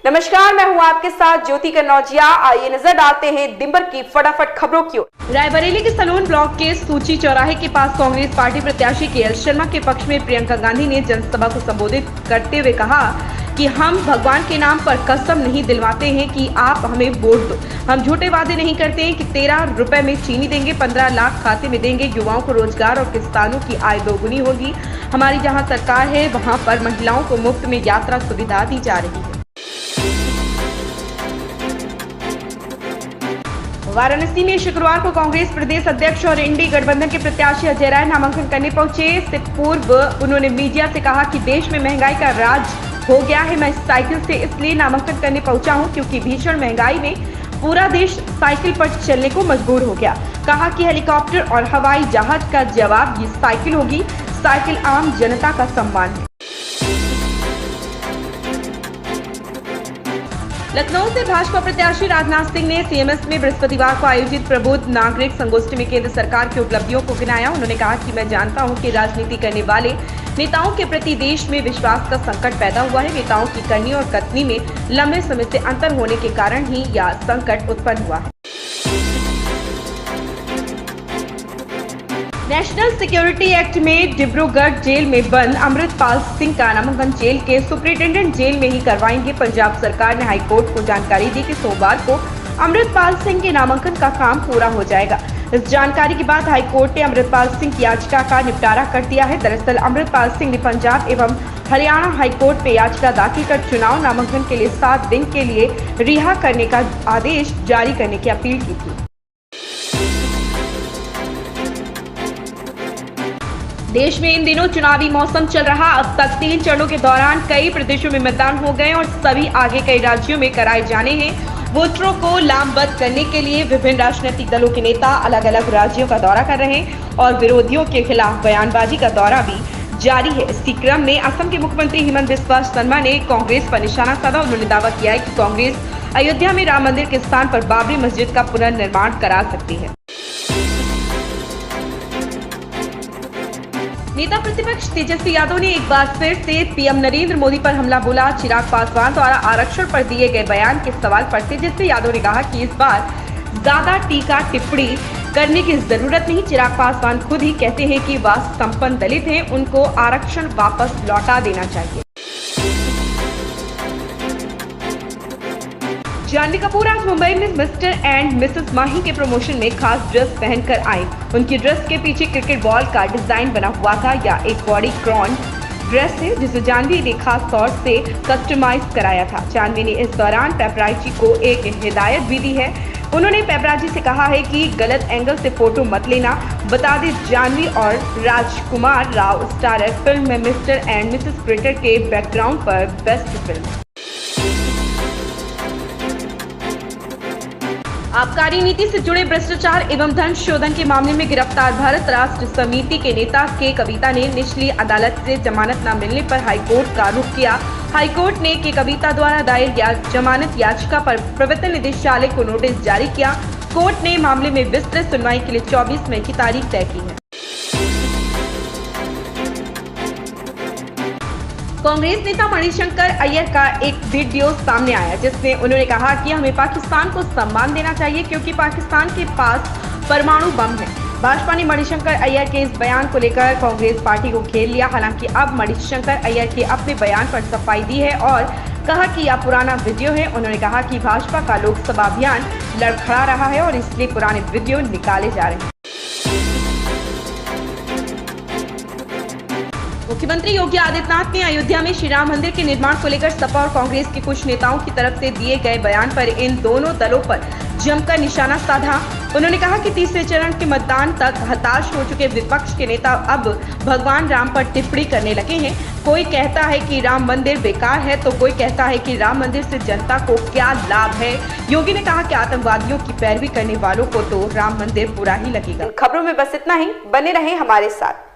नमस्कार, मैं हूं आपके साथ ज्योति कन्नौजिया। आइए नजर डालते हैं दिन भर की फटाफट खबरों की ओर। रायबरेली के सलोन ब्लॉक के सूची चौराहे के पास कांग्रेस पार्टी प्रत्याशी केएल शर्मा के पक्ष में प्रियंका गांधी ने जनसभा को संबोधित करते हुए कहा कि हम भगवान के नाम पर कसम नहीं दिलवाते हैं कि आप हमें वोट दो। हम झूठे वादे नहीं करते हैं कि 13 रुपए में चीनी देंगे, 15 लाख खाते में देंगे, युवाओं को रोजगार और किसानों की आय दोगुनी होगी। हमारी जहां सरकार है वहां पर महिलाओं को मुफ्त में यात्रा सुविधा दी जा रही है। वाराणसी में शुक्रवार को कांग्रेस प्रदेश अध्यक्ष और इंडी गठबंधन के प्रत्याशी अजय राय नामांकन करने पहुंचे। इससे पूर्व उन्होंने मीडिया से कहा कि देश में महंगाई का राज हो गया है। मैं साइकिल से इसलिए नामांकन करने पहुंचा हूं क्योंकि भीषण महंगाई में पूरा देश साइकिल पर चलने को मजबूर हो गया। कहा कि हेलीकॉप्टर और हवाई जहाज का जवाब ये साइकिल होगी। साइकिल आम जनता का सम्मान है। लखनऊ से भाजपा प्रत्याशी राजनाथ सिंह ने सीएमएस में बृहस्पतिवार को आयोजित प्रबुद्ध नागरिक संगोष्ठी में केंद्र सरकार की उपलब्धियों को गिनाया। उन्होंने कहा कि मैं जानता हूं कि राजनीति करने वाले नेताओं के प्रति देश में विश्वास का संकट पैदा हुआ है। नेताओं की करनी और कथनी में लंबे समय से अंतर होने के कारण ही यह संकट उत्पन्न हुआ है। नेशनल सिक्योरिटी एक्ट में डिब्रूगढ़ जेल में बंद अमृतपाल सिंह का नामांकन जेल के सुपरिटेंडेंट जेल में ही करवाएंगे। पंजाब सरकार ने हाईकोर्ट को जानकारी दी कि सोमवार को अमृतपाल सिंह के नामांकन का काम पूरा हो जाएगा। इस जानकारी के बाद हाईकोर्ट ने अमृतपाल सिंह की याचिका का निपटारा कर दिया है। दरअसल अमृतपाल सिंह ने पंजाब एवं हरियाणा हाईकोर्ट में याचिका दाखिल कर चुनाव नामांकन के लिए 7 दिन के लिए रिहा करने का आदेश जारी करने की अपील की थी। देश में इन दिनों चुनावी मौसम चल रहा। अब तक 3 चरणों के दौरान कई प्रदेशों में मतदान हो गए और सभी आगे कई राज्यों में कराए जाने हैं। वोटरों को लामबंद करने के लिए विभिन्न राजनीतिक दलों के नेता अलग अलग राज्यों का दौरा कर रहे हैं और विरोधियों के खिलाफ बयानबाजी का दौरा भी जारी है। इसी क्रम में असम के मुख्यमंत्री हिमंत बिस्वा शर्मा ने कांग्रेस पर निशाना साधा। उन्होंने दावा किया है कि कांग्रेस अयोध्या में राम मंदिर के स्थान पर बाबरी मस्जिद का पुनर्निर्माण करा सकती है। नेता प्रतिपक्ष तेजस्वी यादव ने एक बार फिर से पीएम नरेंद्र मोदी पर हमला बोला। चिराग पासवान द्वारा आरक्षण पर दिए गए बयान के सवाल पर तेजस्वी यादव ने कहा कि इस बार ज्यादा टीका टिप्पणी करने की जरूरत नहीं। चिराग पासवान खुद ही कहते हैं कि वह संपन्न दलित हैं, उनको आरक्षण वापस लौटा देना चाहिए। जानवी कपूर आज मुंबई में मिस्टर एंड मिसेस माही के प्रमोशन में खास ड्रेस पहनकर आई। उनकी ड्रेस के पीछे क्रिकेट बॉल का डिजाइन बना हुआ था। यह एक बॉडीकॉन ड्रेस है जिसे जानवी ने खास तौर से कस्टमाइज कराया था। जानवी ने इस दौरान पेपराजी को एक हिदायत भी दी है। उन्होंने पेपराजी से कहा है कि गलत एंगल से फोटो मत लेना। बता दें, जानवी और राजकुमार राव स्टारर फिल्म में मिस्टर एंड मिसेस क्रिकेट के बैकग्राउंड पर बेस्ट फिल्म। आबकारी नीति से जुड़े भ्रष्टाचार एवं धन शोधन के मामले में गिरफ्तार भारत राष्ट्र समिति के नेता के कविता ने निचली अदालत से जमानत न मिलने पर हाईकोर्ट का रुख किया। हाईकोर्ट ने के कविता द्वारा दायर जमानत याचिका पर प्रवर्तन निदेशालय को नोटिस जारी किया। कोर्ट ने मामले में विस्तृत सुनवाई के लिए 24 मई की तारीख तय की है। कांग्रेस नेता मणिशंकर अय्यर का एक वीडियो सामने आया जिसमें उन्होंने कहा कि हमें पाकिस्तान को सम्मान देना चाहिए क्योंकि पाकिस्तान के पास परमाणु बम है। भाजपा ने मणिशंकर अय्यर के इस बयान को लेकर कांग्रेस पार्टी को घेर लिया। हालांकि अब मणिशंकर अय्यर के अपने बयान पर सफाई दी है और कहा कि यह पुराना वीडियो है। उन्होंने कहा कि भाजपा का लोकसभा अभियान लड़खड़ा रहा है और इसलिए पुराने वीडियो निकाले जा रहे हैं। मुख्यमंत्री योगी आदित्यनाथ ने अयोध्या में श्री राम मंदिर के निर्माण को लेकर सपा और कांग्रेस के कुछ नेताओं की तरफ से दिए गए बयान पर इन दोनों दलों पर जमकर निशाना साधा। उन्होंने कहा कि तीसरे चरण के मतदान तक हताश हो चुके विपक्ष के नेता अब भगवान राम पर टिप्पणी करने लगे हैं। कोई कहता है कि राम मंदिर बेकार है तो कोई कहता है कि राम मंदिर से जनता को क्या लाभ है। योगी ने कहा कि आतंकवादियों की पैरवी करने वालों को तो राम मंदिर बुरा ही लगेगा। खबरों में बस इतना ही। बने रहें हमारे साथ।